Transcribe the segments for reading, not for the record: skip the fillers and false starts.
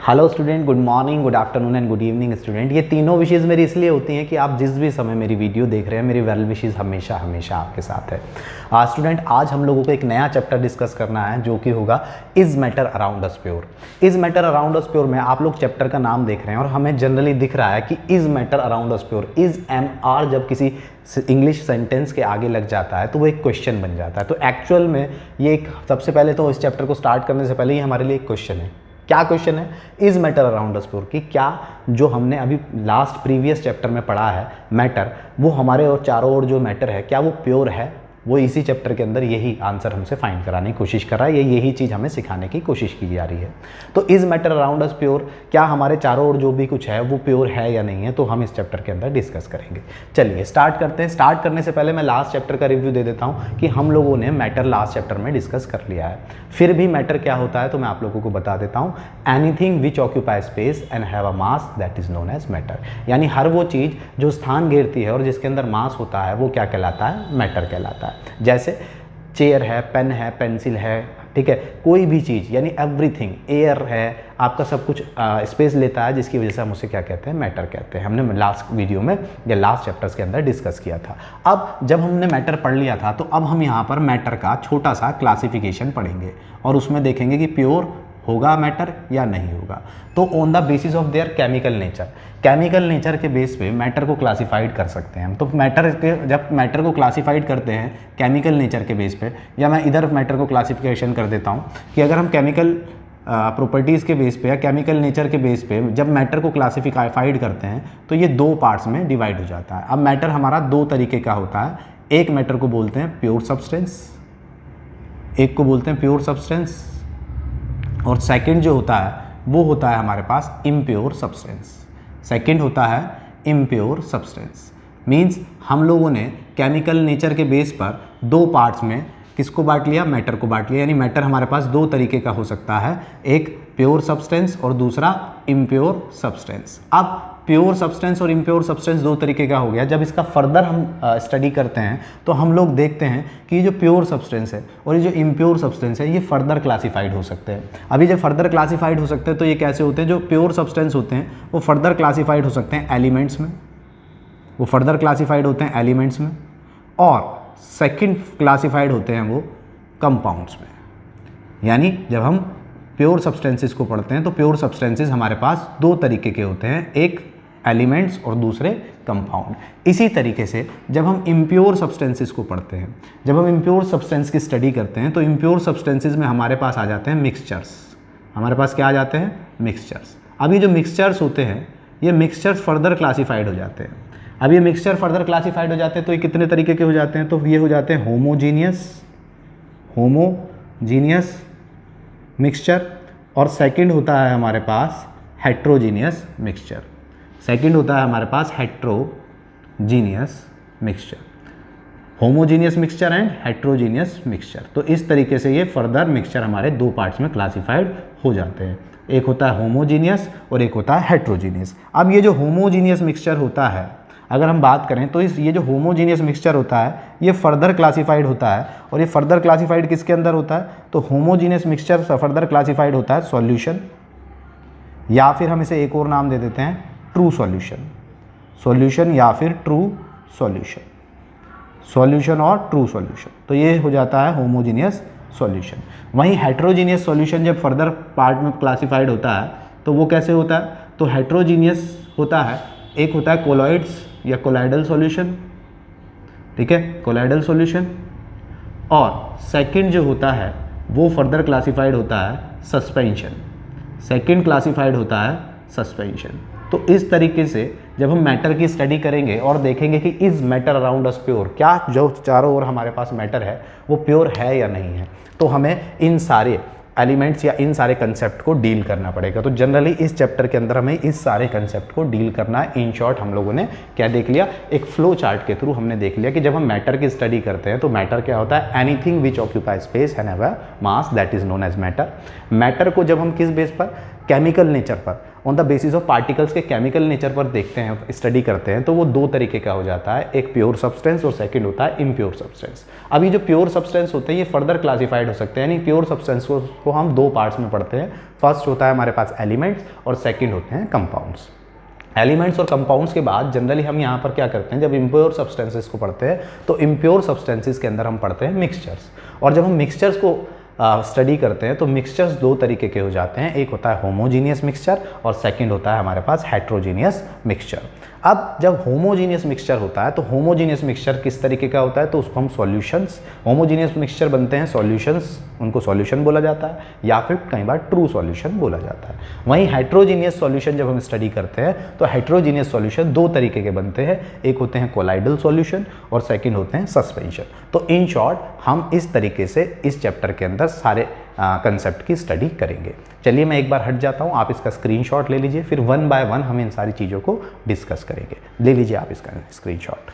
Hello student, good morning, good afternoon and good evening student. ये तीनों wishes मेरी इसलिए होती हैं कि आप जिस भी समय मेरी वीडियो देख रहे हैं, मेरी वेल विशेज़ हमेशा हमेशा आपके साथ है। स्टूडेंट, आज हम लोगों को एक नया चैप्टर डिस्कस करना है जो कि होगा is matter around us pure. Is matter around us pure में आप लोग चैप्टर का नाम देख रहे हैं और हमें जनरली दिख रहा है कि is matter around us pure, is M R जब किसी इंग्लिश सेंटेंस के आगे लग जाता है तो वो एक क्वेश्चन बन जाता है। तो एक्चुअल में ये एक, सबसे पहले तो इस चैप्टर को स्टार्ट करने से पहले ये हमारे लिए एक क्वेश्चन है। क्या क्वेश्चन है? Is matter around us pure, कि क्या जो हमने अभी लास्ट प्रीवियस चैप्टर में पढ़ा है मैटर, वो हमारे और चारों ओर जो मैटर है क्या वो प्योर है? वो इसी चैप्टर के अंदर यही आंसर हमसे फाइंड कराने की कोशिश कर रहा है, यही चीज़ हमें सिखाने की कोशिश की जा रही है। तो is matter around us pure, क्या हमारे चारों ओर जो भी कुछ है वो प्योर है या नहीं है, तो हम इस चैप्टर के अंदर डिस्कस करेंगे। चलिए स्टार्ट करते हैं। स्टार्ट करने से पहले मैं लास्ट चैप्टर का रिव्यू दे देता हूँ कि हम लोगों ने मैटर लास्ट चैप्टर में डिस्कस कर लिया है। फिर भी मैटर क्या होता है तो मैं आप लोगों को बता देता हूँ। Anything which occupy space and have a mass that is known as matter, यानी हर वो चीज़ जो स्थान घेरती है और जिसके अंदर मास होता है वो क्या कहलाता है? मैटर कहलाता है। जैसे चेयर है, पेन है, पेंसिल है, ठीक है, कोई भी चीज़, यानी एवरीथिंग, एयर है, आपका सब कुछ स्पेस लेता है, जिसकी वजह से हम उसे क्या कहते हैं? मैटर कहते हैं। हमने लास्ट वीडियो में या लास्ट चैप्टर्स के अंदर डिस्कस किया था। अब जब हमने मैटर पढ़ लिया था तो अब हम यहाँ पर मैटर का छोटा सा क्लासिफिकेशन पढ़ेंगे और उसमें देखेंगे कि प्योर होगा मैटर या नहीं होगा। तो on the basis of their chemical nature, chemical nature के बेस पे मैटर को क्लासिफाइड कर सकते हैं हम। तो मैटर के, जब मैटर को क्लासिफाइड करते हैं केमिकल नेचर के बेस पे, या मैं इधर मैटर को क्लासिफिकेशन कर देता हूँ कि अगर हम केमिकल प्रॉपर्टीज़ के बेस पे या केमिकल नेचर के बेस पे जब मैटर को क्लासिफाइड करते हैं तो ये दो पार्ट्स में डिवाइड हो जाता है। अब मैटर हमारा दो तरीके का होता है। एक मैटर को बोलते हैं प्योर सब्सटेंस, एक को बोलते हैं प्योर सब्सटेंस, और सेकंड जो होता है वो होता है हमारे पास इम्प्योर सब्सटेंस। सेकंड होता है इम्प्योर सब्सटेंस। मींस हम लोगों ने केमिकल नेचर के बेस पर दो पार्ट्स में किसको बांट लिया? मैटर को बांट लिया। यानी मैटर हमारे पास दो तरीके का हो सकता है, एक प्योर सब्सटेंस और दूसरा इम्प्योर सब्सटेंस। अब प्योर सब्सटेंस और इम्प्योर सब्सटेंस दो तरीके का हो गया। जब इसका फर्दर हम स्टडी करते हैं तो हम लोग देखते हैं कि ये जो प्योर सब्सटेंस है और ये जो इम्प्योर सब्सटेंस है ये फर्दर क्लासिफाइड हो सकते हैं। अभी जब फर्दर क्लासिफाइड हो सकते हैं तो ये कैसे होते हैं? जो प्योर सब्सटेंस होते हैं वो फर्दर क्लासिफाइड हो सकते हैं एलिमेंट्स में, वो फर्दर क्लासिफाइड होते हैं एलिमेंट्स में, और सेकंड क्लासिफाइड होते हैं वो कंपाउंड्स में। यानी जब हम प्योर सब्सटेंसेस को पढ़ते हैं तो प्योर सब्सटेंसेस हमारे पास दो तरीके के होते हैं, एक एलिमेंट्स और दूसरे कंपाउंड। इसी तरीके से जब हम इम्प्योर सब्सटेंसेस को पढ़ते हैं, जब हम इम्प्योर सब्सटेंस की स्टडी करते हैं तो इम्प्योर सब्सटेंसेस में हमारे पास आ जाते हैं मिक्सचर्स। हमारे पास क्या आ जाते हैं? मिक्सचर्स। अब ये जो मिक्सचर्स होते हैं ये मिक्सचर्स फर्दर क्लासिफाइड हो जाते हैं। अब ये मिक्सचर फर्दर क्लासिफाइड हो जाते हैं तो ये कितने तरीके के हो जाते हैं? तो ये हो जाते हैं होमोजीनियस मिक्सचर, और सेकंड होता है हमारे पास हेट्रोजीनियस मिक्सचर। सेकंड होता है हमारे पास heterogeneous mixture, homogeneous mixture and heterogeneous mixture. तो इस तरीके से ये फर्दर मिक्सचर हमारे दो पार्ट्स में क्लासिफाइड हो जाते हैं, एक होता है होमोजीनियस और एक होता है हेट्रोजीनियस। अब ये जो होमोजीनियस मिक्सचर होता है, अगर हम बात करें तो ये जो होमोजीनियस मिक्सचर होता है ये फर्दर क्लासिफाइड होता है, और ये फर्दर क्लासिफाइड किसके अंदर होता है? तो होमोजीनियस मिक्सचर फर्दर क्लासिफाइड होता है सॉल्यूशन, या फिर हम इसे एक और नाम दे देते हैं ट्रू सॉल्यूशन या फिर ट्रू सॉल्यूशन और ट्रू सॉल्यूशन। तो ये हो जाता है होमोजीनियस सॉल्यूशन। वहीं हेट्रोजीनियस सॉल्यूशन जब फर्दर पार्ट में क्लासिफाइड होता है तो वो कैसे होता है? तो हेट्रोजीनियस होता है, एक होता है कोलॉइड्स या कोलाइडल सॉल्यूशन, ठीक है, कोलाइडल सॉल्यूशन, और सेकंड जो होता है वो फर्दर क्लासिफाइड होता है सस्पेंशन। सेकंड क्लासिफाइड होता है सस्पेंशन। तो इस तरीके से जब हम मैटर की स्टडी करेंगे और देखेंगे कि is matter around us pure, क्या जो चारों ओर हमारे पास मैटर है वो प्योर है या नहीं है, तो हमें इन सारे एलिमेंट्स या इन सारे कंसेप्ट को डील करना पड़ेगा। तो जनरली इस चैप्टर के अंदर हमें इस सारे कंसेप्ट को डील करना है। इन शॉर्ट हम लोगों ने क्या देख लिया? एक फ्लो चार्ट के थ्रू हमने देख लिया कि जब हम मैटर की स्टडी करते हैं तो मैटर क्या होता है? Anything which occupy space and have a mass that is known as matter. Matter को जब हम किस बेस पर, केमिकल नेचर पर, on the basis of particles के केमिकल नेचर पर देखते हैं, स्टडी करते हैं, तो वो दो तरीके का हो जाता है, एक प्योर सब्सटेंस और सेकंड होता है इम्प्योर सब्सटेंस। अब ये जो प्योर सब्सटेंस होते हैं ये फर्दर क्लासिफाइड हो सकते हैं, यानी प्योर सब्सटेंस को हम दो पार्ट्स में पढ़ते हैं। फर्स्ट होता है हमारे पास एलिमेंट्स और सेकेंड होते हैं कंपाउंड्स। एलिमेंट्स और कंपाउंड्स के बाद जनरली हम यहाँ पर क्या करते हैं, जब इम्प्योर सब्सटेंसेस को पढ़ते हैं तो इम्प्योर सब्सटेंसेस के अंदर हम पढ़ते हैं मिक्सचर्स। और जब हम मिक्सचर्स को स्टडी करते हैं तो मिक्सचर्स दो तरीके के हो जाते हैं, एक होता है होमोजीनियस मिक्सचर और सेकंड होता है हमारे पास हेट्रोजीनियस मिक्सचर। अब जब होमोजीनियस मिक्सचर होता है तो होमोजीनियस मिक्सचर किस तरीके का होता है, तो उसको हम सॉल्यूशंस, होमोजीनियस मिक्सचर बनते हैं सॉल्यूशंस, उनको सॉल्यूशन बोला जाता है या फिर कई बार ट्रू सॉल्यूशन बोला जाता है। वहीं हेट्रोजीनियस सॉल्यूशन जब हम स्टडी करते हैं तो हेट्रोजीनियस सॉल्यूशन दो तरीके के बनते हैं, एक होते हैं कोलाइडल सॉल्यूशन और सेकंड होते हैं सस्पेंशन। तो इन शॉर्ट हम इस तरीके से इस चैप्टर के अंदर सारे कंसेप्ट की स्टडी करेंगे। चलिए मैं एक बार हट जाता हूँ, आप इसका स्क्रीनशॉट ले लीजिए, फिर वन बाय वन हम इन सारी चीज़ों को डिस्कस करेंगे। ले लीजिए आप इसका स्क्रीनशॉट।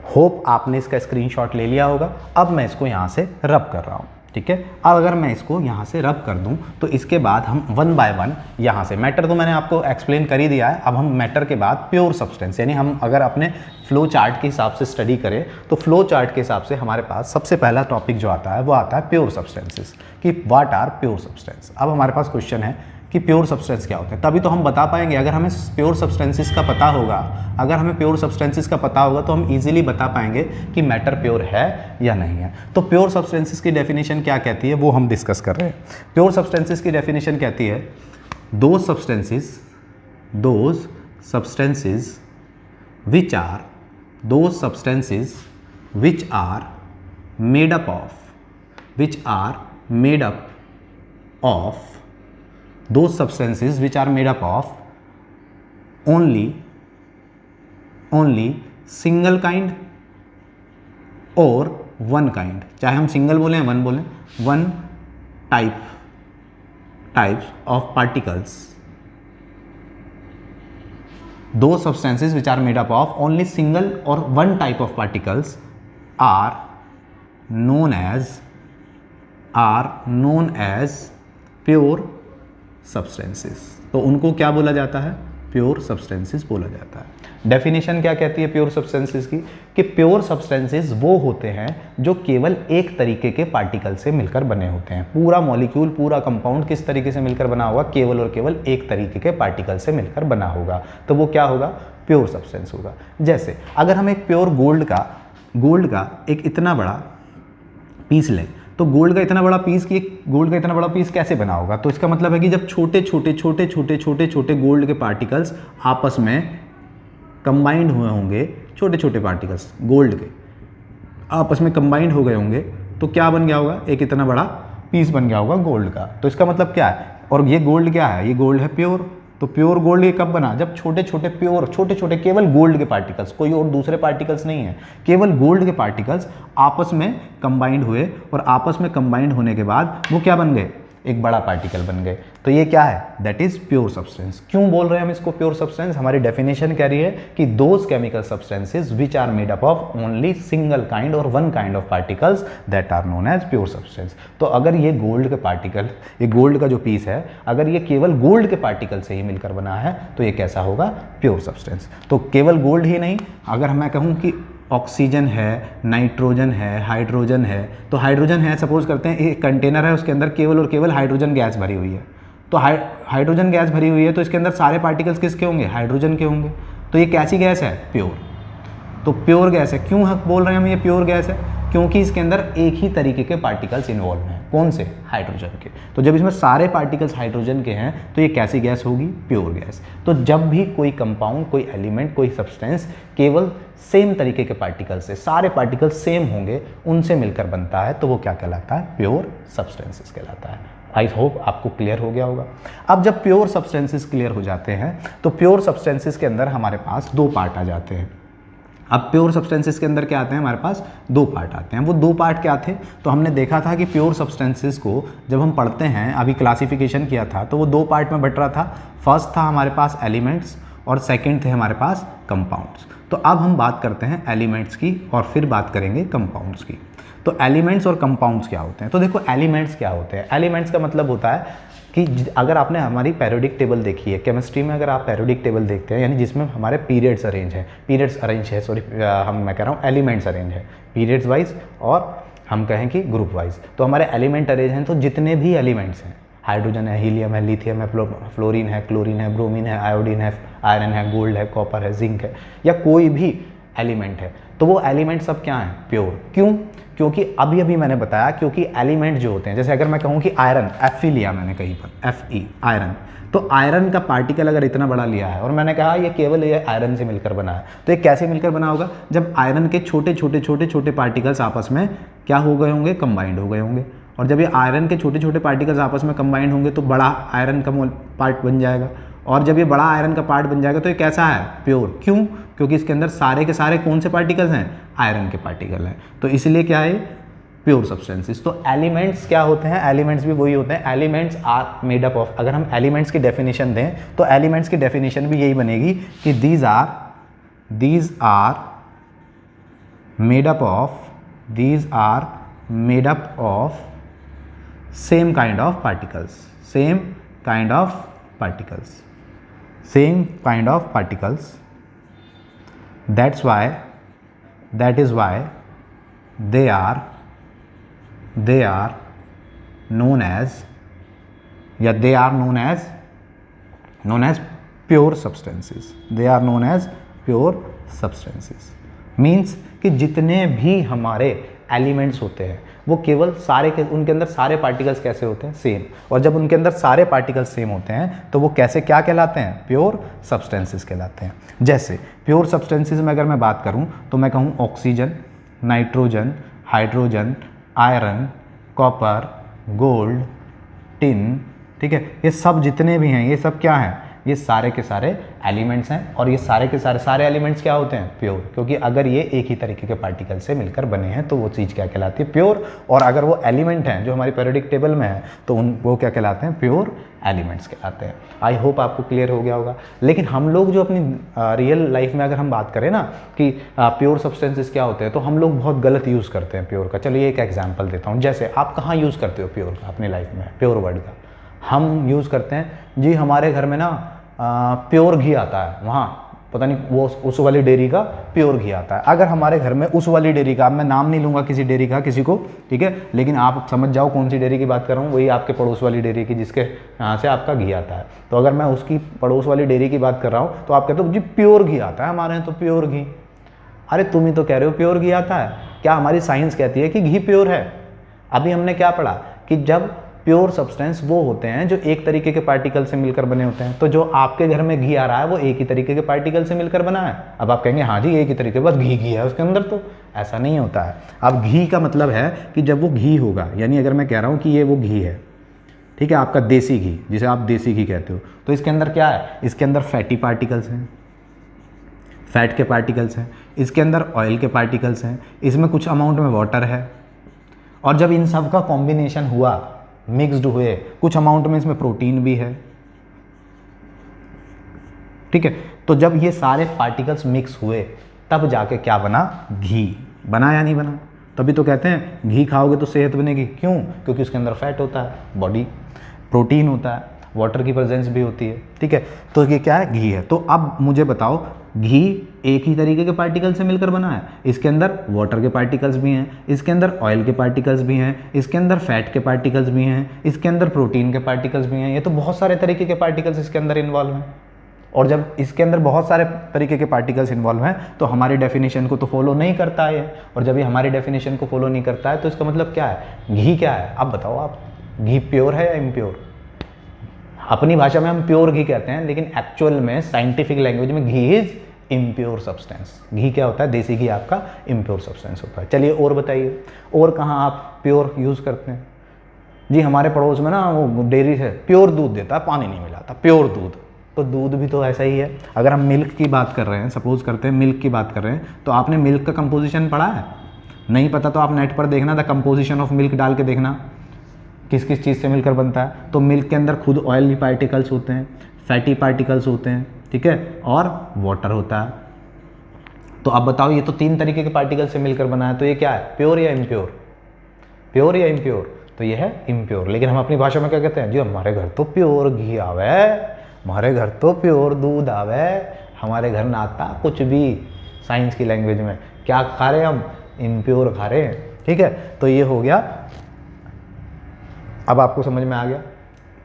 होप आपने इसका स्क्रीनशॉट ले लिया होगा। अब मैं इसको यहाँ से रब कर रहा हूँ, ठीक है। अब अगर मैं इसको यहाँ से रब कर दूँ तो इसके बाद हम वन बाय वन यहाँ से, मैटर तो मैंने आपको एक्सप्लेन कर ही दिया है, अब हम मैटर के बाद प्योर सब्सटेंस, यानी हम अगर अपने फ्लो चार्ट के हिसाब से स्टडी करें तो फ्लो चार्ट के हिसाब से हमारे पास सबसे पहला टॉपिक जो आता है वो आता है प्योर सब्सटेंसेस, कि व्हाट आर प्योर सब्सटेंस। अब हमारे पास क्वेश्चन है कि प्योर सब्सटेंस क्या होता है, तभी तो हम बता पाएंगे। अगर हमें प्योर सब्सटेंसेस का पता होगा, अगर हमें प्योर सब्सटेंसेस का पता होगा तो हम इजीली बता पाएंगे कि मैटर प्योर है या नहीं है। तो प्योर सब्सटेंसेस की डेफिनेशन क्या कहती है वो हम डिस्कस कर रहे हैं। प्योर सब्सटेंसेस की डेफिनेशन कहती है those substances which are made up of those substances which are made up of only single kind or one kind, चाहे हम सिंगल बोलें वन बोलें, one types of particles, those substances which are made up of only single or one type of particles are known as pure substances. तो उनको क्या बोला जाता है, प्योर सब्सटेंसेस बोला जाता है। डेफिनेशन क्या कहती है प्योर सब्सटेंसेस की, कि प्योर सब्सटेंसेस वो होते हैं जो केवल एक तरीके के पार्टिकल से मिलकर बने होते हैं। पूरा मॉलिक्यूल, पूरा कंपाउंड किस तरीके से मिलकर बना होगा, केवल और केवल एक तरीके के पार्टिकल से मिलकर बना होगा, तो वो क्या होगा, प्योर सब्सटेंस होगा। जैसे अगर हम एक प्योर गोल्ड का एक इतना बड़ा पीस लें, तो गोल्ड का इतना बड़ा पीस कैसे बना होगा, तो इसका मतलब है कि जब छोटे छोटे गोल्ड के पार्टिकल्स आपस में कंबाइंड हुए होंगे, छोटे छोटे पार्टिकल्स गोल्ड के आपस में कंबाइंड हो गए होंगे, तो क्या बन गया होगा, एक इतना बड़ा पीस बन गया होगा गोल्ड का। तो इसका मतलब क्या है, और ये गोल्ड क्या है, ये गोल्ड है प्योर। तो प्योर गोल्ड ये कब बना, जब छोटे छोटे केवल गोल्ड के पार्टिकल्स, कोई और दूसरे पार्टिकल्स नहीं है, केवल गोल्ड के पार्टिकल्स आपस में कंबाइंड हुए, और आपस में कंबाइंड होने के बाद वो क्या बन गए, एक बड़ा पार्टिकल बन गए। तो ये क्या है, दैट इज प्योर सब्सटेंस। क्यों बोल रहे हैं हम इसको प्योर सब्सटेंस, हमारी डेफिनेशन कह रही है कि those chemical substances which are made up of only single kind और one kind of particles that are known as pure substance. तो अगर ये गोल्ड के पार्टिकल, ये गोल्ड का जो पीस है, अगर ये केवल गोल्ड के पार्टिकल से ही मिलकर बना है तो ये कैसा होगा, प्योर सब्सटेंस। तो केवल गोल्ड ही नहीं, अगर मैं कहूँ कि ऑक्सीजन है, नाइट्रोजन है, हाइड्रोजन है, तो हाइड्रोजन है, सपोज करते हैं एक कंटेनर है, उसके अंदर केवल और केवल हाइड्रोजन गैस भरी हुई है, तो हाइड्रोजन गैस भरी हुई है, तो इसके अंदर सारे पार्टिकल्स किसके होंगे, हाइड्रोजन के होंगे। तो ये कैसी गैस है, प्योर। तो प्योर गैस है। क्यों बोल रहे हैं हम ये प्योर गैस है, क्योंकि इसके अंदर एक ही तरीके के पार्टिकल्स इन्वॉल्व हैं, कौन से, हाइड्रोजन के। तो जब इसमें सारे पार्टिकल्स हाइड्रोजन के हैं तो ये कैसी गैस होगी, प्योर गैस। तो जब भी कोई कंपाउंड, कोई एलिमेंट, कोई सब्सटेंस केवल सेम तरीके के पार्टिकल से, सारे पार्टिकल्स सेम होंगे, उनसे मिलकर बनता है, तो वो क्या कहलाता है, प्योर सब्सटेंसेस कहलाता है। आई होप आपको क्लियर हो गया होगा। अब जब प्योर सब्सटेंसेस क्लियर हो जाते हैं तो प्योर सब्सटेंसेस के अंदर हमारे पास दो पार्ट आ जाते हैं। अब प्योर सब्सटेंसेस के अंदर क्या आते हैं, हमारे पास दो पार्ट आते हैं। वो दो पार्ट क्या थे, तो हमने देखा था कि प्योर सब्सटेंसेस को जब हम पढ़ते हैं, अभी क्लासिफिकेशन किया था, तो वो दो पार्ट में बट रहा था। फर्स्ट था हमारे पास एलिमेंट्स और सेकंड थे हमारे पास कंपाउंड्स। तो अब हम बात करते हैं एलिमेंट्स की और फिर बात करेंगे कंपाउंड्स की। तो एलिमेंट्स और कंपाउंड्स क्या होते हैं? तो देखो एलिमेंट्स क्या होते हैं, एलिमेंट्स का मतलब होता है कि अगर आपने हमारी पेरियोडिक टेबल देखी है केमिस्ट्री में, अगर आप पेरियोडिक टेबल देखते हैं यानी जिसमें हमारे पीरियड्स अरेंज है सॉरी मैं कह रहा हूँ एलिमेंट्स अरेंज है पीरियड्स वाइज और हम कहें कि ग्रुप वाइज, तो हमारे एलिमेंट अरेंज हैं। तो जितने भी एलिमेंट्स हैं, हाइड्रोजन है, हीलियम है, लिथियम है, फ्लोरीन है, क्लोरीन है, ब्रोमीन है, आयोडीन है, आयरन है, गोल्ड है, कॉपर है, जिंक है, या कोई भी एलिमेंट है, तो वो एलिमेंट सब क्या हैं? प्योर। क्यों? क्योंकि अभी अभी मैंने बताया, क्योंकि एलिमेंट जो होते हैं, जैसे अगर मैं कहूँ कि आयरन, Fe लिया मैंने कहीं पर, Fe आयरन, तो आयरन का पार्टिकल अगर इतना बड़ा लिया है और मैंने कहा ये केवल ये आयरन से मिलकर बना है, तो ये कैसे मिलकर बना होगा? जब आयरन के छोटे छोटे छोटे छोटे पार्टिकल्स आपस में क्या हो गए होंगे? कंबाइंड हो गए होंगे। और जब ये आयरन के छोटे छोटे पार्टिकल्स आपस में कंबाइंड होंगे तो बड़ा आयरन का पार्ट बन जाएगा, और जब ये बड़ा आयरन का पार्ट बन जाएगा तो ये कैसा है? प्योर। क्यों? क्योंकि इसके अंदर सारे के सारे कौन से पार्टिकल्स हैं? आयरन के पार्टिकल हैं, तो इसलिए क्या है? Pure substances. तो एलिमेंट्स क्या होते हैं? एलिमेंट्स भी वही होते हैं, elements are made up of. अगर हम एलिमेंट्स की डेफिनेशन दें तो एलिमेंट्स की डेफिनेशन भी यही बनेगी कि these are made up of same kind of particles, that is why they are known as pure substances. They are known as pure substances. Means कि जितने भी हमारे एलिमेंट्स होते हैं वो केवल सारे के, उनके अंदर सारे पार्टिकल्स कैसे होते हैं? सेम। और जब उनके अंदर सारे पार्टिकल्स सेम होते हैं तो वो कैसे क्या कहलाते हैं? प्योर सब्सटेंसेस कहलाते हैं। जैसे प्योर सब्सटेंसेस में अगर मैं बात करूं तो मैं कहूं oxygen, nitrogen, hydrogen, iron, copper, gold, tin, ठीक है, ये सब जितने भी हैं ये सब क्या हैं? ये सारे के सारे एलिमेंट्स हैं। और ये सारे के सारे एलिमेंट्स क्या होते हैं? प्योर। क्योंकि अगर ये एक ही तरीके के पार्टिकल से मिलकर बने हैं तो वो चीज़ क्या कहलाती है? प्योर। और अगर वो एलिमेंट हैं जो हमारी पीरियोडिक टेबल में है तो वो क्या कहलाते हैं? प्योर एलिमेंट्स कहलाते हैं। आई होप आपको क्लियर हो गया होगा। लेकिन हम लोग जो अपनी रियल लाइफ में अगर हम बात करें ना कि प्योर सब्सटेंसेस क्या होते हैं, तो हम लोग बहुत गलत यूज़ करते हैं प्योर का। चलिए एक एग्जाम्पल देता हूँ। जैसे आप कहाँ यूज़ करते हो प्योर का अपनी लाइफ में? प्योर वर्ड का हम यूज़ करते हैं जी, हमारे घर में ना प्योर घी आता है, वहाँ पता नहीं वो उस वाली डेयरी का प्योर घी आता है। अगर हमारे घर में उस वाली डेयरी का, मैं नाम नहीं लूँगा किसी डेयरी का किसी को, ठीक है, लेकिन आप समझ जाओ कौन सी डेयरी की बात कर रहा हूँ, वही आपके पड़ोस वाली डेयरी की जिसके यहाँ से आपका घी आता है। तो अगर मैं उसकी पड़ोस वाली डेयरी की बात कर रहा हूँ तो आप कहते हो जी प्योर घी आता है हमारे यहाँ, तो प्योर घी। अरे तुम ही तो कह रहे हो प्योर घी आता है। क्या हमारी साइंस कहती है कि घी प्योर है? अभी हमने क्या पढ़ा कि जब प्योर सब्सटेंस वो होते हैं जो एक तरीके के पार्टिकल से मिलकर बने होते हैं। तो जो आपके घर में घी आ रहा है वो एक ही तरीके के पार्टिकल से मिलकर बना है। अब आप कहेंगे हाँ जी एक ही तरीके, बस घी है उसके अंदर, तो ऐसा नहीं होता है। अब घी का मतलब है कि जब वो घी होगा, यानी अगर मैं कह रहा हूँ कि ये वो घी है, ठीक है, आपका देसी घी जिसे आप देसी घी कहते हो, तो इसके अंदर क्या है? इसके अंदर फैटी पार्टिकल्स हैं, फैट के पार्टिकल्स हैं, इसके अंदर ऑयल के पार्टिकल्स हैं, इसमें कुछ अमाउंट में वाटर है, और जब इन सब का कॉम्बिनेशन हुआ, मिक्स्ड हुए, कुछ अमाउंट में इसमें प्रोटीन भी है, ठीक है। तो जब ये सारे पार्टिकल्स मिक्स हुए तब जाके क्या बना? घी बना या नहीं बना? तभी तो कहते हैं घी खाओगे तो सेहत बनेगी। क्यों? क्योंकि उसके अंदर फैट होता है, बॉडी, प्रोटीन होता है, वाटर की प्रेजेंस भी होती है, ठीक है। तो ये क्या है? घी है। तो अब मुझे बताओ, घी एक ही तरीके के पार्टिकल से मिलकर बना है, इसके अंदर वाटर के पार्टिकल्स भी हैं, इसके अंदर ऑयल के पार्टिकल्स भी हैं, इसके अंदर फैट के पार्टिकल्स भी हैं, इसके अंदर प्रोटीन के पार्टिकल्स भी हैं। ये तो बहुत सारे तरीके के पार्टिकल्स इसके अंदर इन्वॉल्व हैं। और जब इसके अंदर बहुत सारे तरीके के पार्टिकल्स इन्वॉल्व हैं तो हमारी डेफिनेशन को तो फॉलो नहीं करता है। और जब ये हमारी डेफिनेशन को फॉलो नहीं करता है तो इसका मतलब क्या है? घी क्या है? अब बताओ आप, घी प्योर है या इम्प्योर? अपनी भाषा में हम प्योर घी कहते हैं, लेकिन एक्चुअल में साइंटिफिक लैंग्वेज में घी इज इम्प्योर सब्सटेंस। घी क्या होता है? देसी घी आपका इम्प्योर सब्सटेंस होता है। चलिए और बताइए, और कहाँ आप प्योर यूज़ करते हैं? जी हमारे पड़ोस में ना वो डेयरी से प्योर दूध देता है, पानी नहीं मिलाता, प्योर दूध। तो दूध भी तो ऐसा ही है। अगर हम मिल्क की बात कर रहे हैं, सपोज करते हैं मिल्क की बात कर रहे हैं, तो आपने मिल्क का कंपोजिशन पढ़ा है? नहीं पता तो आप नेट पर देखना, द कंपोजिशन ऑफ मिल्क डाल के देखना किस किस चीज़ से मिलकर बनता है। तो मिल्क के अंदर खुद ऑयल पार्टिकल्स होते हैं, फैटी पार्टिकल्स होते हैं, ठीक है, और वाटर होता है। तो अब बताओ, ये तो 3 तरीके के पार्टिकल से मिलकर बना है, तो ये क्या है? प्योर या इम्प्योर? प्योर या इम्प्योर, तो ये है इम्प्योर। लेकिन हम अपनी भाषा में क्या कहते हैं जी, हमारे घर तो प्योर घी आवे, हमारे घर तो प्योर दूध आवे, हमारे घर ना आता कुछ भी। साइंस की लैंग्वेज में क्या खा रहे हैं हम, इम्प्योर खा रहे हैं, ठीक है। तो ये हो गया, अब आपको समझ में आ गया,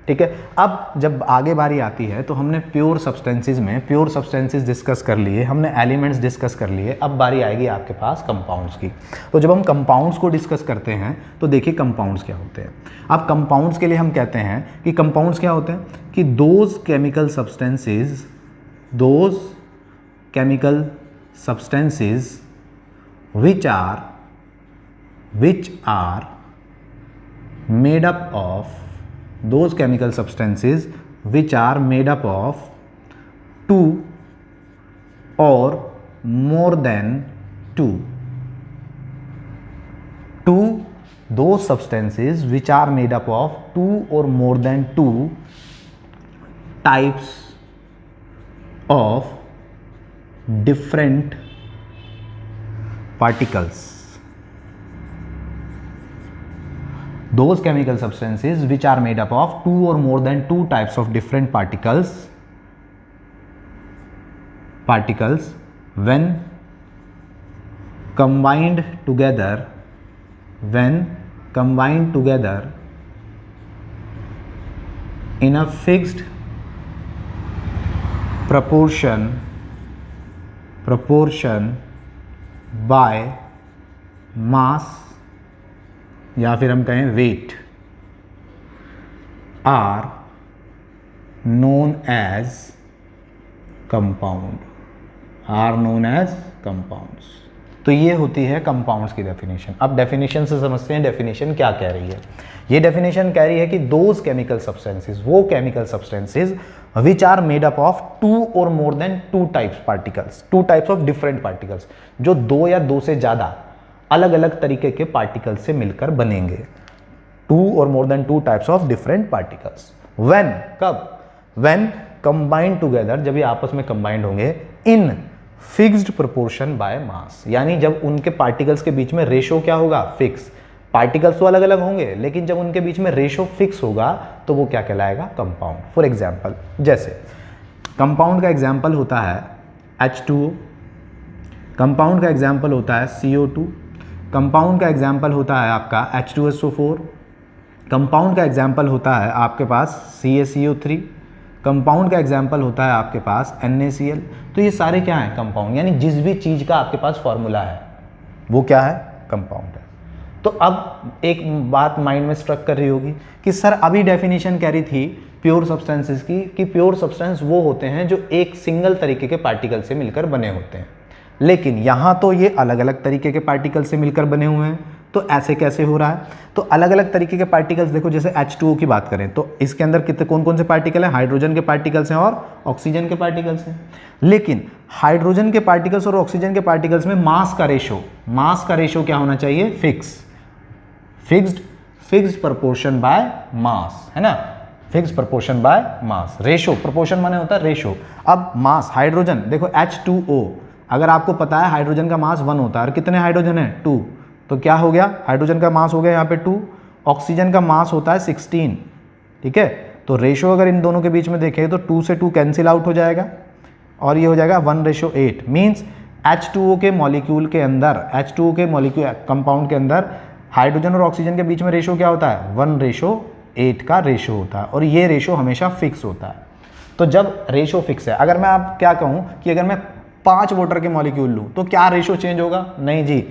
ठीक है। अब जब आगे बारी आती है तो हमने प्योर सब्सटेंसेस में प्योर सब्सटेंसेस डिस्कस कर लिए, हमने एलिमेंट्स डिस्कस कर लिए, अब बारी आएगी आपके पास कंपाउंड्स की। तो जब हम कंपाउंड्स को डिस्कस करते हैं तो देखिए कंपाउंड्स क्या होते हैं। अब कंपाउंड्स के लिए हम कहते हैं कि कंपाउंड्स क्या होते हैं कि those chemical substances which are made up of those chemical substances which are made up of two or more than those substances which are made up of two or more than two types of different particles. Those chemical substances which are made up of two or more than two types of different particles when combined together in a fixed proportion by mass या फिर हम कहें what are known as compounds. तो ये होती है compounds की definition. अब डेफिनेशन से समझते हैं डेफिनेशन क्या कह रही है। ये डेफिनेशन कह रही है कि दोज केमिकल सब्सटेंसेस, वो chemical substances which are made up of two और more than two types of different particles, जो दो या दो से ज्यादा अलग अलग तरीके के पार्टिकल से मिलकर बनेंगे। टू और more than two types of different particles when combined together, जब ये आपस में कंबाइंड होंगे in fixed proportion by mass, यानी जब उनके पार्टिकल्स के बीच में रेशो क्या होगा, फिक्स। पार्टिकल्स तो अलग अलग होंगे लेकिन जब उनके बीच में रेशो फिक्स होगा तो वो क्या कहलाएगा, कंपाउंड। फॉर एग्जाम्पल, जैसे कंपाउंड का एग्जाम्पल होता है H2O, कंपाउंड का एग्जाम्पल होता है CO2, कंपाउंड का एग्जाम्पल होता है आपका H2SO4, कंपाउंड का एग्जाम्पल होता है आपके पास CaCO3, कंपाउंड का एग्जाम्पल होता है आपके पास NaCl। तो ये सारे क्या हैं, कंपाउंड। यानी जिस भी चीज़ का आपके पास फॉर्मूला है वो क्या है, कंपाउंड है। तो अब एक बात माइंड में स्ट्रक कर रही होगी कि सर अभी डेफिनेशन कह रही थी प्योर सब्सटेंसेस की कि प्योर सब्सटेंस वो होते हैं जो एक सिंगल तरीके के पार्टिकल से मिलकर बने होते हैं, लेकिन यहाँ तो ये अलग अलग तरीके के पार्टिकल से मिलकर बने हुए हैं। तो ऐसे कैसे हो रहा है, तो अलग अलग तरीके के पार्टिकल्स देखो, जैसे H2O की बात करें तो इसके अंदर कितने कौन कौन से पार्टिकल हैं, हाइड्रोजन के पार्टिकल्स हैं और ऑक्सीजन के पार्टिकल्स हैं। लेकिन हाइड्रोजन के पार्टिकल्स और ऑक्सीजन के पार्टिकल्स में मास का रेशो क्या होना चाहिए, फिक्स्ड प्रोपोर्शन बाय मास, है ना, fixed proportion by mass. Ratio, proportion माने होता है रेशो। अब मास, हाइड्रोजन देखो H2O, अगर आपको पता है हाइड्रोजन का मास 1 होता है और कितने हाइड्रोजन है 2, तो क्या हो गया, हाइड्रोजन का मास हो गया यहाँ पे 2, ऑक्सीजन का मास होता है 16, ठीक है। तो रेशो अगर इन दोनों के बीच में देखें तो 2 से 2 कैंसिल आउट हो जाएगा और ये हो जाएगा 1:8। मीन्स H2O के मॉलिक्यूल के अंदर, H2O के मॉलिक्यूल कंपाउंड के अंदर हाइड्रोजन और ऑक्सीजन के बीच में रेशो क्या होता है, 1:8 का रेशो होता है और ये रेशो हमेशा फिक्स होता है। तो जब रेशो फिक्स है, अगर मैं आप क्या कहूँ कि अगर मैं 5 वाटर के मॉलिक्यूल लूँ तो क्या रेशो चेंज होगा, नहीं जी,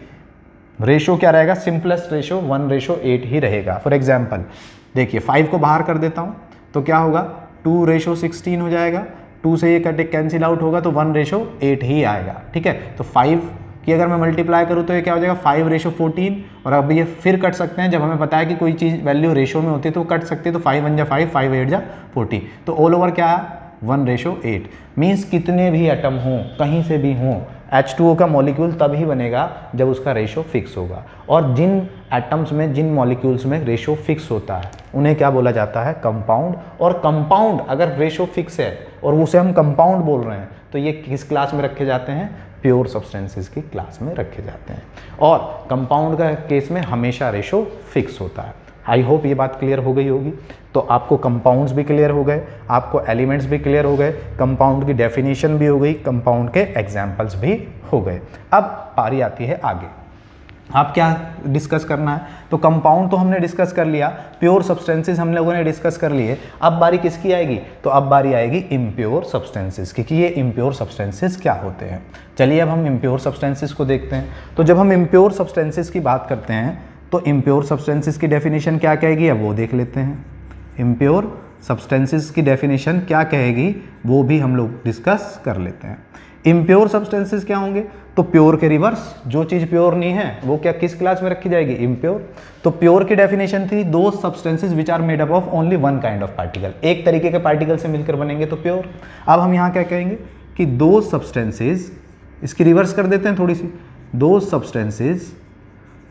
रेशो क्या रहेगा, सिंपलेस्ट रेशो 1:8 ही रहेगा। फॉर एग्जाम्पल देखिए 5 को बाहर कर देता हूँ तो क्या होगा, 2:16 हो जाएगा, 2 से ये कटे कैंसिल आउट होगा तो 1:8 ही आएगा, ठीक है। तो 5 की अगर मैं मल्टीप्लाई करूँ तो ये क्या हो जाएगा, 5:14। और अब ये फिर कट सकते हैं, जब हमें पता है कि कोई चीज़ वैल्यू रेशो में होती है तो कट सकती है। तो 5 1 जा 5, 5 8 जा 40, तो ऑल ओवर क्या है 1:8। मीन्स कितने भी एटम हों, कहीं से भी हों, H2O का मॉलिक्यूल तभी बनेगा जब उसका रेशो फिक्स होगा। और जिन एटम्स में, जिन मॉलिक्यूल्स में रेशो फिक्स होता है उन्हें क्या बोला जाता है, कंपाउंड। और कंपाउंड अगर रेशो फिक्स है और उसे हम कंपाउंड बोल रहे हैं तो ये किस क्लास में रखे जाते हैं, प्योर सब्सटेंसेस की क्लास में रखे जाते हैं। और कंपाउंड का केस में हमेशा रेशो फिक्स होता है। आई होप ये बात क्लियर हो गई होगी। तो आपको कंपाउंड्स भी क्लियर हो गए, आपको एलिमेंट्स भी क्लियर हो गए, कंपाउंड की डेफिनेशन भी हो गई, कंपाउंड के एग्जाम्पल्स भी हो गए। अब पारी आती है आगे, आप क्या डिस्कस करना है। तो कंपाउंड तो हमने डिस्कस कर लिया, प्योर सब्सटेंसेस हम लोगों ने डिस्कस कर लिए। अब बारी किसकी आएगी, तो अब बारी आएगी इम्प्योर सब्सटेंसेस की, कि ये इम्प्योर सब्सटेंसेस क्या होते हैं। चलिए अब हम इम्प्योर सब्सटेंसेस को देखते हैं। तो जब हम इम्प्योर सब्सटेंसेस की बात करते हैं तो इम्प्योर सब्सटेंसेस की डेफिनेशन क्या कहेगी, अब वो देख लेते हैं। इम्प्योर सब्सटेंसेस की डेफिनेशन क्या कहेगी वो भी हम लोग डिस्कस कर लेते हैं। इम्प्योर सब्सटेंसेस क्या होंगे, तो प्योर के रिवर्स, जो चीज़ प्योर नहीं है वो क्या किस क्लास में रखी जाएगी, इम्प्योर। तो प्योर की डेफिनेशन थी those substances which are made up of only one kind of particle, एक तरीके के पार्टिकल से मिलकर बनेंगे तो प्योर। अब हम यहाँ क्या कहेंगे कि दो सब्सटेंसेस, इसकी रिवर्स कर देते हैं थोड़ी सी, those substances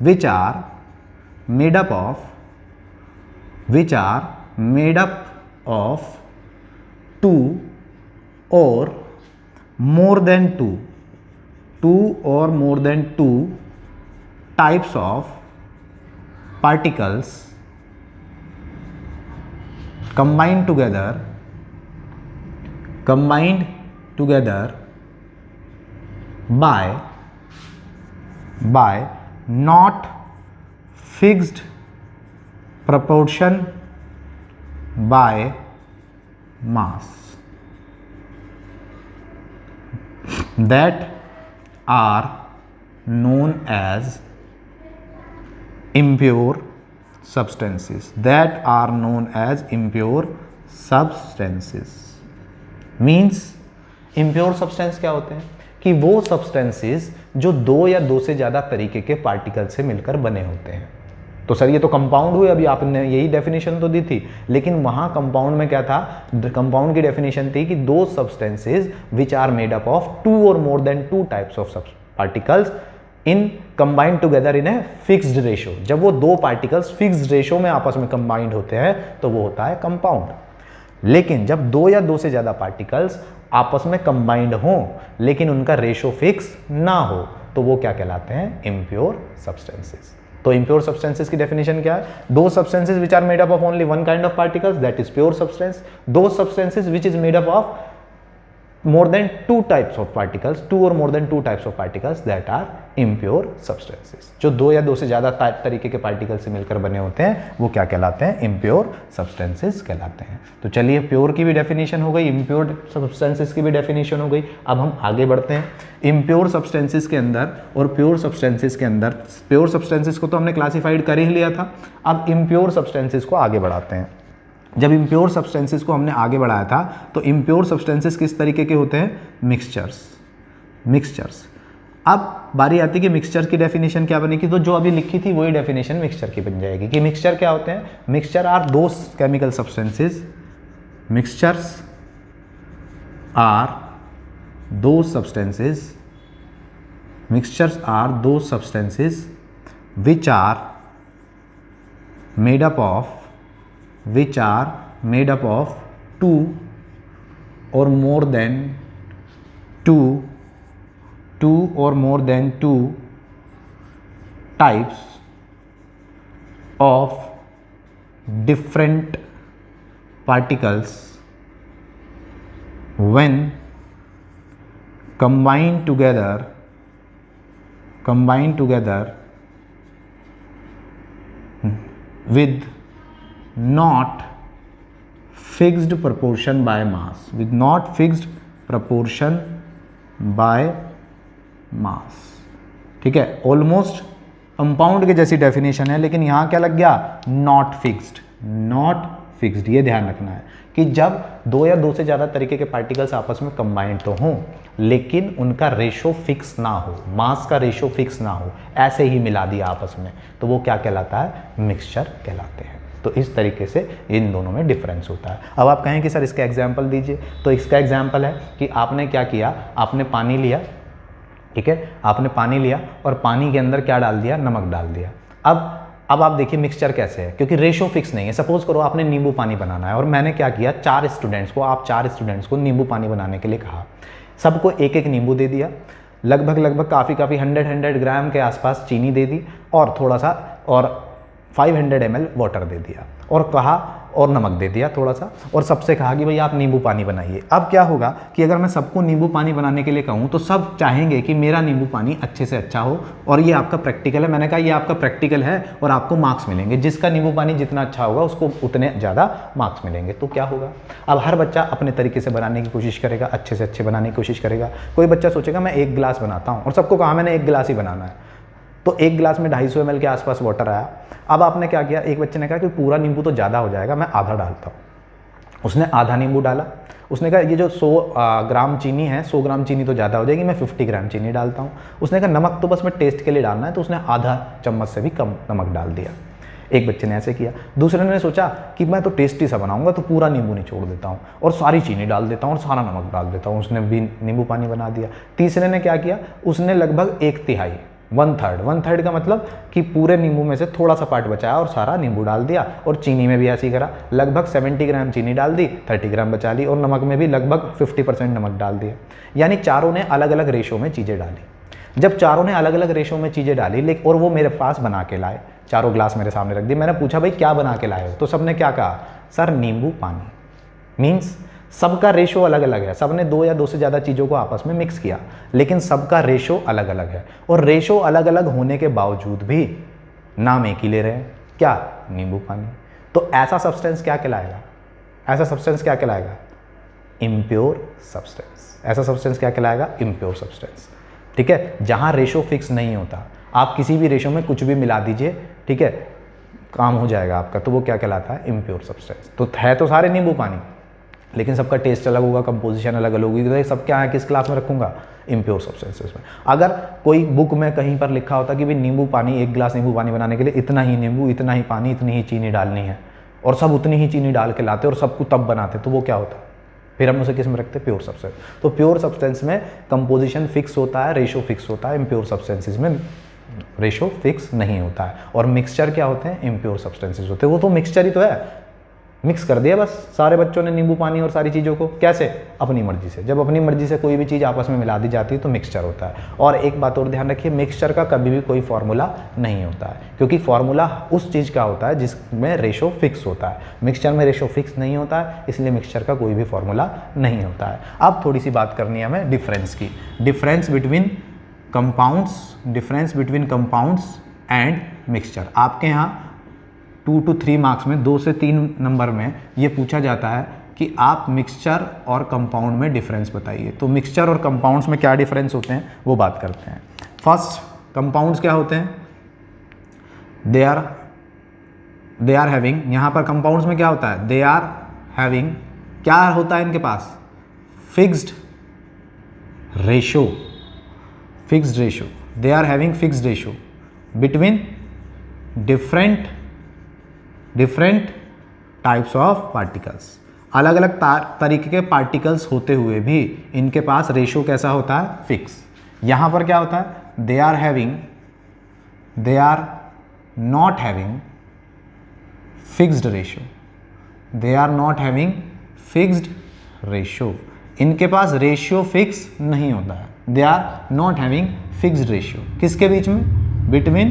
which are made up of two or more than two or more than two types of particles combined together by not fixed proportion by mass, that are known as impure substances, means impure substance क्या होते हैं कि वो substances जो दो या दो से ज़्यादा तरीके के पार्टिकल से मिलकर बने होते हैं। तो सर ये तो कंपाउंड हुए, अभी आपने यही डेफिनेशन तो दी थी, लेकिन वहां कंपाउंड में क्या था, कंपाउंड की डेफिनेशन थी कि दो substances which are made up of two और more than two types of particles in combined together in a fixed ratio. जब वो दो पार्टिकल्स फिक्स्ड रेशो में आपस में कंबाइंड होते हैं तो वो होता है कंपाउंड। लेकिन जब दो या दो से ज्यादा पार्टिकल्स आपस में कंबाइंड हो लेकिन उनका रेशो फिक्स ना हो तो वो क्या कहलाते हैं, इम्प्योर सब्सटेंसेस। तो इम्प्योर सब्सटेंसेस की डेफिनेशन क्या है, दो substances which are made up of only one kind of particles, that is pure substance. दो substances which is made up of more than two types of particles, two or more than two types of particles, that are impure substances। जो दो या दो से ज्यादा तरीके के particle से मिलकर बने होते हैं वो क्या कहलाते हैं, impure substances कहलाते हैं। तो चलिए प्योर की भी डेफिनेशन हो गई, impure substances की भी डेफिनेशन हो गई। अब हम आगे बढ़ते हैं impure substances के अंदर और pure substances के अंदर। प्योर substances को तो हमने क्लासिफाइड कर ही लिया था, अब impure substances को आगे बढ़ाते हैं। जब इम्प्योर सब्सटेंसेस को हमने आगे बढ़ाया था तो इम्प्योर सब्सटेंसेस किस तरीके के होते हैं, मिक्सचर्स। अब बारी आती है कि मिक्सचर की डेफिनेशन क्या बनेगी, तो जो अभी लिखी थी वही डेफिनेशन मिक्सचर की बन जाएगी कि मिक्सचर क्या होते हैं, mixture are those chemical substances, mixtures are those substances which are made up of two or more than two types of different particles when combined together with not fixed proportion by mass, ठीक है। Almost compound के जैसी definition है, लेकिन यहां क्या लग गया, नॉट फिक्स्ड। ये ध्यान रखना है कि जब दो या दो से ज्यादा तरीके के पार्टिकल्स आपस में कंबाइंड तो हों लेकिन उनका रेशो फिक्स ना हो, मास का रेशो फिक्स ना हो, ऐसे ही मिला दिया आपस में, तो वो क्या कहलाता है, मिक्सचर कहलाते हैं। तो इस तरीके से इन दोनों में डिफरेंस होता है। अब आप कहें कि सर इसका एग्जाम्पल दीजिए, तो इसका एग्जाम्पल है कि आपने क्या किया, आपने पानी लिया, ठीक है, आपने पानी लिया और पानी के अंदर क्या डाल दिया, नमक डाल दिया। अब आप देखिए मिक्सचर कैसे है, क्योंकि रेशो फिक्स नहीं है। सपोज करो आपने नींबू पानी बनाना है और मैंने क्या किया, चार स्टूडेंट्स को नींबू पानी बनाने के लिए कहा, सबको एक एक नींबू दे दिया। लगभग काफ़ी 100 ग्राम के आसपास चीनी दे दी और थोड़ा सा और 500 ml वाटर दे दिया और कहा और नमक दे दिया थोड़ा सा और सबसे कहा कि भाई आप नींबू पानी बनाइए। अब क्या होगा कि अगर मैं सबको नींबू पानी बनाने के लिए कहूँ तो सब चाहेंगे कि मेरा नींबू पानी अच्छे से अच्छा हो और ये आपका प्रैक्टिकल है। मैंने कहा ये आपका प्रैक्टिकल है और आपको मार्क्स मिलेंगे, जिसका नींबू पानी जितना अच्छा होगा उसको उतने ज़्यादा मार्क्स मिलेंगे। तो क्या होगा, अब हर बच्चा अपने तरीके से बनाने की कोशिश करेगा, अच्छे से अच्छे बनाने की कोशिश करेगा। कोई बच्चा सोचेगा मैं 1 गिलास बनाता हूँ और सबको कहा मैंने 1 गिलास ही बनाना है, तो 1 गिलास में 250 ml के आसपास वाटर आया। अब आपने क्या किया, एक बच्चे ने कहा कि पूरा नींबू तो ज़्यादा हो जाएगा, मैं आधा डालता हूँ। उसने आधा नींबू डाला। उसने कहा ये जो 100 ग्राम चीनी है, 100 ग्राम चीनी तो ज़्यादा हो जाएगी, मैं 50 ग्राम चीनी डालता हूँ। उसने कहा नमक तो बस मैं टेस्ट के लिए डालना है, तो उसने आधा चम्मच से भी कम नमक डाल दिया। एक बच्चे ने ऐसे किया। दूसरे ने सोचा कि मैं तो टेस्टी सा बनाऊंगा तो पूरा नींबू निचोड़ देता हूँ और सारी चीनी डाल देता हूँ और सारा नमक डाल देता हूँ। उसने भी नींबू पानी बना दिया। तीसरे ने क्या किया, उसने लगभग 1/3 1/3 का मतलब कि पूरे नींबू में से थोड़ा सा पार्ट बचाया और सारा नींबू डाल दिया। और चीनी में भी ऐसे ही करा, लगभग 70 ग्राम चीनी डाल दी, 30 ग्राम बचा ली और नमक में भी लगभग 50% नमक डाल दिया। यानी चारों ने अलग अलग रेशो में चीज़ें डाली। जब चारों ने अलग अलग रेशो में चीज़ें डाली लेकिन और वो मेरे पास बना के लाए, चारों ग्लास मेरे सामने रख दिए। मैंने पूछा भाई क्या बना के लाए हो, तो सबने क्या कहा, सर नींबू पानी। मीन्स सबका रेशो अलग अलग है, सबने 2 या 2 से ज़्यादा चीज़ों को आपस में मिक्स किया, लेकिन सबका रेशो अलग अलग है। और रेशो अलग अलग होने के बावजूद भी नाम एक ही ले रहे हैं, क्या, नींबू पानी। तो ऐसा सब्सटेंस क्या कहलाएगा, ऐसा सब्सटेंस क्या कहलाएगा, इम्प्योर सब्सटेंस। ऐसा सब्सटेंस क्या कहलाएगा, इम्प्योर सब्सटेंस। ठीक है, जहाँ रेशो फिक्स नहीं होता, आप किसी भी रेशो में कुछ भी मिला दीजिए, ठीक है, काम हो जाएगा आपका, तो वो क्या कहलाता है, इम्प्योर सब्सटेंस। तो है तो सारे नींबू पानी, लेकिन सबका टेस्ट अलग होगा, कंपोजिशन अलग अलग होगी, तो सब क्या है, किस क्लास में रखूंगा, इम्प्योर सब्सटेंसेस में। अगर कोई बुक में कहीं पर लिखा होता कि भाई नींबू पानी, 1 गिलास नींबू पानी बनाने के लिए इतना ही नींबू, इतना ही पानी, इतनी ही चीनी डालनी है, और सब उतनी ही चीनी डाल के लाते और सबको तब बनाते, तो वो क्या होता, फिर हम उसे किस में रखते, प्योर सब्सटेंस। तो प्योर सब्सटेंस में कंपोजिशन फिक्स होता है, रेशो फिक्स होता है। इम्प्योर सब्सटेंसेस में रेशो फिक्स नहीं होता है। और मिक्सचर क्या होते हैं, इम्प्योर सब्सटेंसेस होते हैं। वो तो मिक्सचर ही तो है, मिक्स कर दिया बस सारे बच्चों ने नींबू पानी और सारी चीज़ों को, कैसे, अपनी मर्जी से। जब अपनी मर्जी से कोई भी चीज़ आपस में मिला दी जाती है तो मिक्सचर होता है। और एक बात और ध्यान रखिए, मिक्सचर का कभी भी कोई फार्मूला नहीं होता है, क्योंकि फार्मूला उस चीज़ का होता है जिसमें रेशो फिक्स होता है। मिक्सचर में रेशो फिक्स नहीं होता है, इसलिए मिक्सचर का कोई भी फार्मूला नहीं होता है। अब थोड़ी सी बात करनी है हमें डिफरेंस की, difference between compounds and mixture. आपके यहाँ 2 to 3 मार्क्स में, 2 से 3 नंबर में ये पूछा जाता है कि आप मिक्सचर और कंपाउंड में डिफरेंस बताइए। तो मिक्सचर और कंपाउंड्स में क्या डिफरेंस होते हैं वो बात करते हैं। फर्स्ट, कंपाउंड्स क्या होते हैं, दे आर हैविंग, यहाँ पर कंपाउंड्स में क्या होता है, दे आर हैविंग, क्या होता है इनके पास, fixed ratio, they are having fixed ratio between different types of particles. अलग अलग तरीके के पार्टिकल्स होते हुए भी इनके पास रेशो कैसा होता है, फिक्स। यहाँ पर क्या होता है, they are not having fixed ratio, इनके पास रेशियो फिक्स नहीं होता है। They are not having fixed ratio, किसके बीच में, between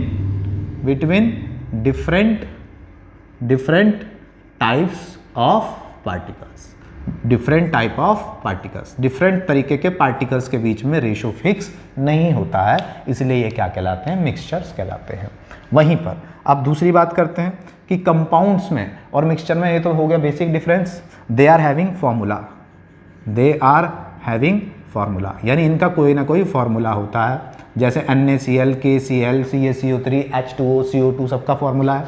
different types of particles, different तरीके के पार्टिकल्स के बीच में रेशो फिक्स नहीं होता है, इसलिए ये क्या कहलाते हैं, मिक्सचर्स कहलाते हैं। वहीं पर अब दूसरी बात करते हैं कि कंपाउंड्स में और मिक्सचर में, ये तो हो गया basic difference. They are having formula, यानी इनका कोई ना कोई फार्मूला होता है, जैसे NaCl, KCl, CaCO3, H2O, CO2 सबका फार्मूला है।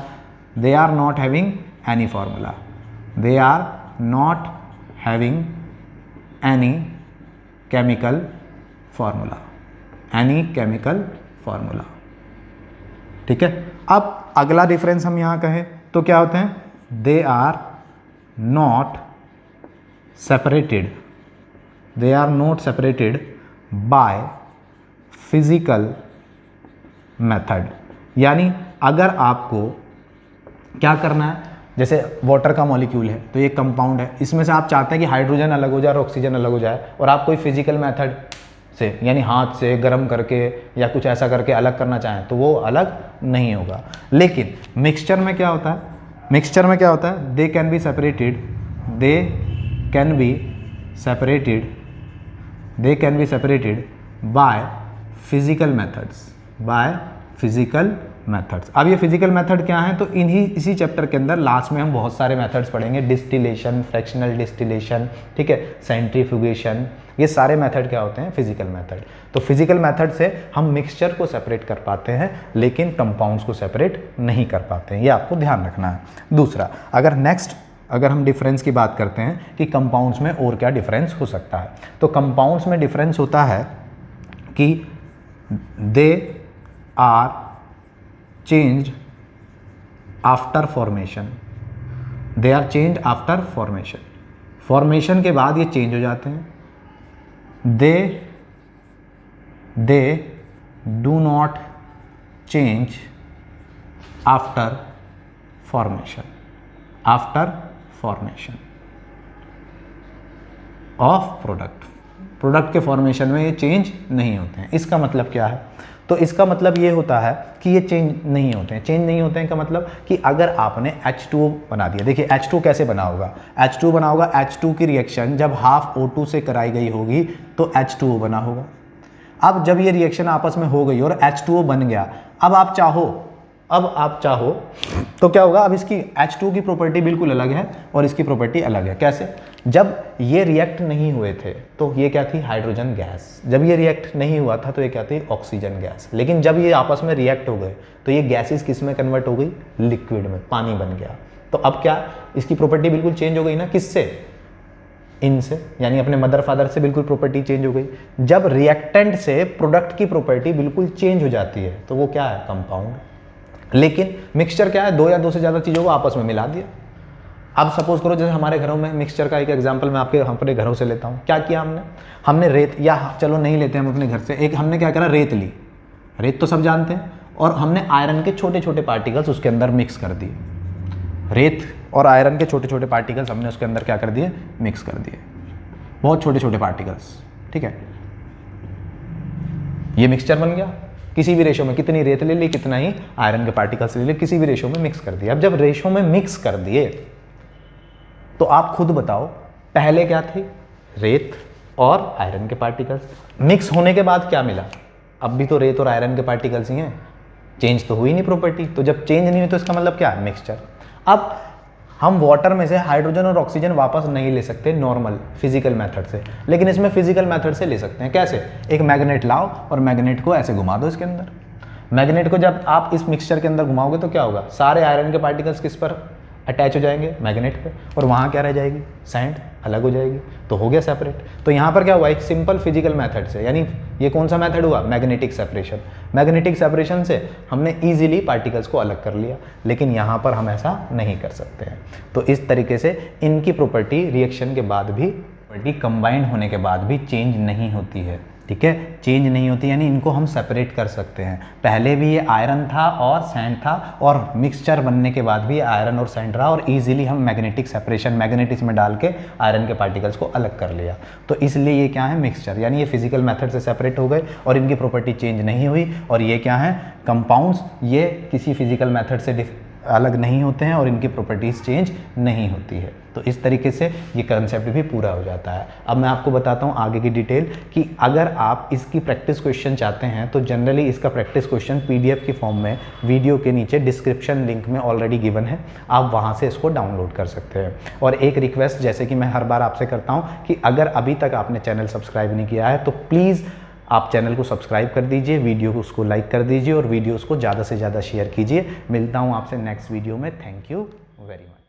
They are not having any formula, any chemical formula, ठीक है। अब अगला डिफरेंस हम यहाँ कहें तो क्या होते हैं, they are not separated by physical method. यानी अगर आपको क्या करना है, जैसे वाटर का मॉलिक्यूल है तो ये कंपाउंड है, इसमें से आप चाहते हैं कि हाइड्रोजन अलग हो जाए और ऑक्सीजन अलग हो जाए, और आप कोई फिजिकल मेथड से, यानी हाथ से गर्म करके या कुछ ऐसा करके अलग करना चाहें तो वो अलग नहीं होगा। लेकिन मिक्सचर में क्या होता है, मिक्सचर में क्या होता है, they can be separated, they can be separated, they can be separated by physical methods, by physical methods. अब ये फिजिकल मेथड क्या है, तो इसी चैप्टर के अंदर लास्ट में हम बहुत सारे मेथड्स पढ़ेंगे, डिस्टिलेशन, फ्रैक्शनल डिस्टिलेशन, ठीक है, सेंट्रीफ्यूगेशन, ये सारे मेथड क्या होते हैं, फिजिकल मेथड। तो फिजिकल मेथड से हम मिक्सचर को सेपरेट कर पाते हैं लेकिन कंपाउंड्स को सेपरेट नहीं कर पाते हैं, ये आपको ध्यान रखना है। दूसरा, अगर हम डिफरेंस की बात करते हैं कि कंपाउंड्स में और क्या डिफरेंस हो सकता है, तो कंपाउंड्स में डिफरेंस होता है कि they are changed after formation, they are change after formation, formation के बाद ये चेंज हो जाते हैं। They do not change after formation, after formation of product के फॉर्मेशन में ये चेंज नहीं होते हैं। इसका मतलब क्या है, तो इसका मतलब ये होता है कि ये चेंज नहीं होते हैं। चेंज नहीं होते हैं का मतलब कि अगर आपने H2O बना दिया, देखिए H2 कैसे बना होगा, H2 बना होगा, H2 की रिएक्शन जब हाफ O2 से कराई गई होगी तो H2O बना होगा। अब जब ये रिएक्शन आपस में हो गई और H2O बन गया, अब आप चाहो तो क्या होगा, अब इसकी H2 की प्रॉपर्टी बिल्कुल अलग है और इसकी प्रॉपर्टी अलग है। कैसे, जब ये रिएक्ट नहीं हुए थे तो ये क्या थी, हाइड्रोजन गैस, जब ये रिएक्ट नहीं हुआ था तो ये क्या थी, ऑक्सीजन गैस। लेकिन जब ये आपस में रिएक्ट हो गए तो ये गैसेस किस में कन्वर्ट हो गई, लिक्विड में, पानी बन गया। तो अब क्या, इसकी प्रॉपर्टी बिल्कुल चेंज हो गई ना, किससे, इनसे, यानी अपने मदर फादर से बिल्कुल प्रॉपर्टी चेंज हो गई। जब रिएक्टेंट से प्रोडक्ट की प्रॉपर्टी बिल्कुल चेंज हो जाती है तो वो क्या है, कंपाउंड। लेकिन मिक्सचर क्या है, दो या दो से ज़्यादा चीज़ों को आपस में मिला दिया। अब सपोज करो जैसे हमारे घरों में मिक्सचर का एक एग्जांपल मैं आपके अपने घरों से लेता हूँ। क्या किया हमने रेत, या चलो नहीं लेते हम अपने घर से, एक हमने क्या करा, रेत ली, रेत तो सब जानते हैं, और हमने आयरन के छोटे छोटे पार्टिकल्स उसके अंदर मिक्स कर दिए। रेत और आयरन के छोटे छोटे पार्टिकल्स हमने उसके अंदर क्या कर दिए, मिक्स कर दिए, बहुत छोटे छोटे पार्टिकल्स, ठीक है। ये मिक्सचर बन गया। किसी भी रेशो में कितनी रेत ले ली, कितना ही आयरन के पार्टिकल्स ले ली, किसी भी रेशो में मिक्स कर दिया। अब जब रेशो में मिक्स कर दिए तो आप खुद बताओ, पहले क्या थी, रेत और आयरन के पार्टिकल्स। मिक्स होने के बाद क्या मिला, अब भी तो रेत और आयरन के पार्टिकल्स ही हैं, चेंज तो हुई नहीं प्रॉपर्टी। तो जब चेंज नहीं हुई तो इसका मतलब क्या है, मिक्सचर। अब हम वाटर में से हाइड्रोजन और ऑक्सीजन वापस नहीं ले सकते नॉर्मल फिजिकल मेथड से, लेकिन इसमें फिजिकल मेथड से ले सकते हैं। कैसे, एक मैग्नेट लाओ और मैग्नेट को ऐसे घुमा दो इसके अंदर। मैग्नेट को जब आप इस मिक्सचर के अंदर घुमाओगे तो क्या होगा, सारे आयरन के पार्टिकल्स किस पर अटैच हो जाएंगे, मैग्नेट पे, और वहाँ क्या रह जाएगी, सैंड अलग हो जाएगी, तो हो गया सेपरेट। तो यहाँ पर क्या हुआ, एक सिंपल फिजिकल मेथड से, यानी ये कौन सा मेथड हुआ, मैग्नेटिक सेपरेशन। मैग्नेटिक सेपरेशन से हमने इजीली पार्टिकल्स को अलग कर लिया, लेकिन यहाँ पर हम ऐसा नहीं कर सकते हैं। तो इस तरीके से इनकी प्रॉपर्टी रिएक्शन के बाद भी, प्रॉपर्टी कंबाइंड होने के बाद भी चेंज नहीं होती है, ठीक है, चेंज नहीं होती, यानी इनको हम सेपरेट कर सकते हैं। पहले भी ये आयरन था और सैंड था, और मिक्सचर बनने के बाद भी आयरन और सैंड रहा, और इजीली हम मैग्नेटिक सेपरेशन, मैग्नेट इसमें डाल के आयरन के पार्टिकल्स को अलग कर लिया। तो इसलिए ये क्या है, मिक्सचर, यानी ये फिजिकल मेथड से सेपरेट हो गए और इनकी प्रॉपर्टी चेंज नहीं हुई। और ये क्या है, कंपाउंड्स, ये किसी फिजिकल मेथड से अलग नहीं होते हैं और इनकी प्रॉपर्टीज़ चेंज नहीं होती है। तो इस तरीके से ये कंसेप्ट भी पूरा हो जाता है। अब मैं आपको बताता हूँ आगे की डिटेल कि अगर आप इसकी प्रैक्टिस क्वेश्चन चाहते हैं तो जनरली इसका प्रैक्टिस क्वेश्चन PDF की फॉर्म में वीडियो के नीचे डिस्क्रिप्शन लिंक में ऑलरेडी गिवन है, आप वहाँ से इसको डाउनलोड कर सकते हैं। और एक रिक्वेस्ट, जैसे कि मैं हर बार आपसे करता हूँ कि अगर अभी तक आपने चैनल सब्सक्राइब नहीं किया है तो प्लीज़ आप चैनल को सब्सक्राइब कर दीजिए, वीडियो को उसको लाइक कर दीजिए और वीडियोस को ज़्यादा से ज़्यादा शेयर कीजिए। मिलता हूँ आपसे नेक्स्ट वीडियो में। Thank you very much.